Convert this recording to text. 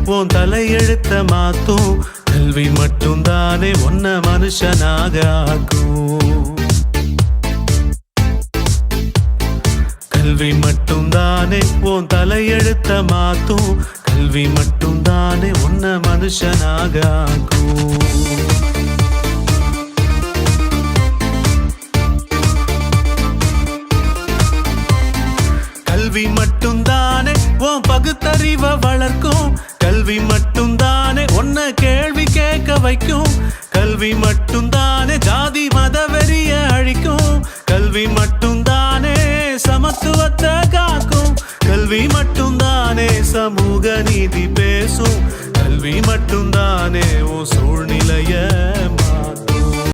உன் தலையெழுத்த மாத்தும். கல்வி மட்டும்தானே உன்னை மனுஷனாக ஆக்கும். கல்வி மட்டும்தானே உன் தலையெழுத்த மாத்தும். கல்வி மட்டும்தானே உன்னை மனுஷனாக ஆக்கும். கல்வி மட்டும்தானே உன் பகுத்தறிவை வளர்க்கும். கல்வி மட்டும்தானே உன்னை கேள்வி கேட்க வைக்கும். கல்வி மட்டும்தானே ஜாதி மத வெறிய அழிக்கும். கல்வி மட்டும்தானே சமத்துவத்தை காக்கும். கல்வி மட்டும்தானே சமூக நீதி பேசும். கல்வி மட்டும்தானே உன் சூழ்நிலை